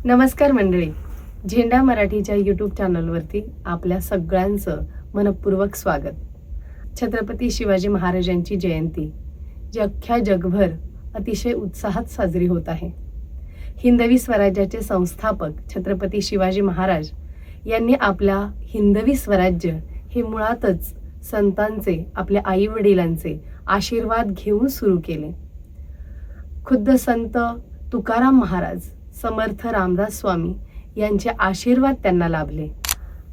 नमस्कार मंडळी, झेंडा मराठीच्या यूट्यूब चॅनलवरती आपल्या सगळ्यांचं मनपूर्वक स्वागत. छत्रपती शिवाजी महाराजांची जयंती जी अख्ख्या जगभर अतिशय उत्साहात साजरी होत आहे. हिंदवी स्वराज्याचे संस्थापक छत्रपती शिवाजी महाराज यांनी आपल्या हिंदवी स्वराज्य हे मुळातच संतांचे, आपल्या आई वडिलांचे आशीर्वाद घेऊन सुरू केले. खुद्द संत तुकाराम महाराज, समर्थ रामदास स्वामी यांचे आशीर्वाद त्यांना लाभले.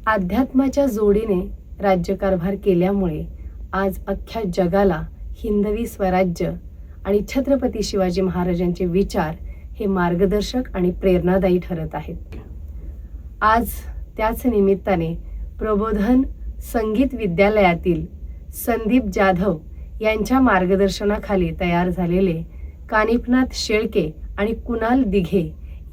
अध्यात्माच्या जोडीने राज्यकारभार केल्यामुळे आज अख्ख्या जगाला हिंदवी स्वराज्य आणि छत्रपती शिवाजी महाराजांचे विचार हे मार्गदर्शक आणि प्रेरणादायी ठरत आहेत. आज त्याच निमित्ताने प्रबोधन संगीत विद्यालयातील संदीप जाधव यांच्या मार्गदर्शनाखाली तयार झालेले कानिफनाथ शेळके आणि कुणाल दिघे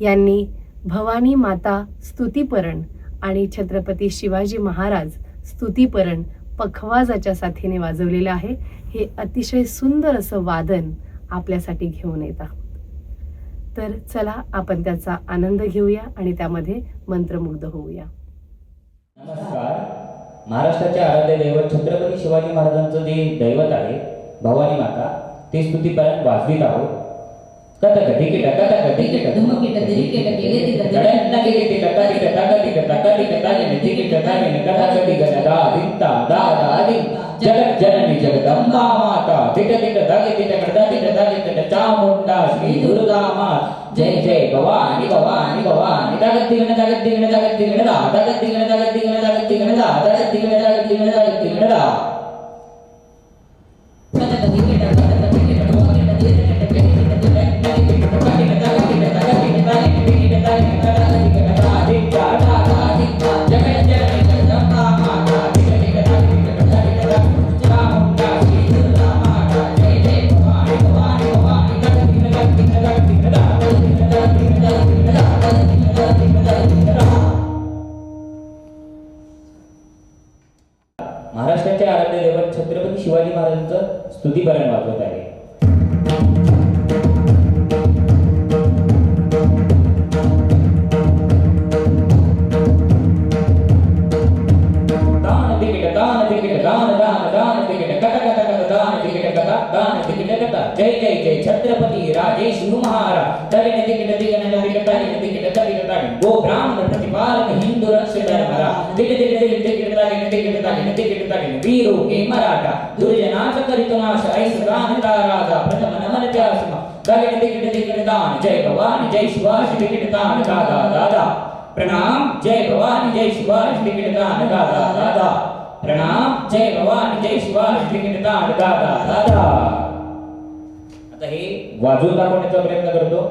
यांनी भवानी माता स्तुतिपरण आणि छत्रपती शिवाजी महाराज स्तुतिपरण पखवाजाच्या साथीने वाजवलेलं आहे. हे अतिशय सुंदर असं वादन आपल्यासाठी घेऊन येत आहोत. तर चला आपण त्याचा आनंद घेऊया आणि त्यामध्ये मंत्रमुग्ध होऊया. नमस्कार. महाराष्ट्राचे आराध्य दैवत छत्रपती शिवाजी महाराजांचं जे दैवत आहे भवानी माता, ते स्तुतिपरण वाजवित आहोत. कथक धिकिट कथक धिकिट धुमकिट धिकिट गेलेति गडन नगेति कथकिट तगतिट तगतिट तगिन धिकिट तगिन कथक धिगन दा दित्ता दा दा दिन जगत जननी जगदंबा माता धिट धिट तगिट तगतिट तगिट चामुंडा श्री दुर्गा माता. जय जय भवानी भवानी भवानी तगतिगन तगतिगन तगतिगन दा तगतिगन तगतिगन तगतिगन दा तगतिगन तगतिगन तगतिगन दा कथक धिकिट कथक धिकिट धुमकिट धिकिट महाराष्ट्राचे आराध्य दैवत छत्रपती शिवाजी महाराजांचं स्तुतिपरण वाजवत आहे. जय जय जय छत्रपती राजे शिव महाराज. तगिन दिगिन दिगिन दिगिन तगिन दिगिन तगिन तगिन गो ब्राह्मण प्रतिपालक हिंदू रक्षक धर्मरा. दिगिन दिगिन दिगिन दिगिन तगिन दिगिन तगिन दिगिन तगिन वीरो के मराठा दुर्जनाचा करितो नाश ऐसा गानता राजा प्रथम नमन त्यासमा. तगिन दिगिन दिगिन दान जय भवानी जय शिवाजी दिगिन दान दादा दादा प्रणाम. जय भवानी जय शिवाजी दिगिन दान दादा दादा प्रणाम. जय भवानी जय शिवाजी दिगिन दान दादा दादा. आता हे वाजवून दाखवण्याचा प्रयत्न करतो.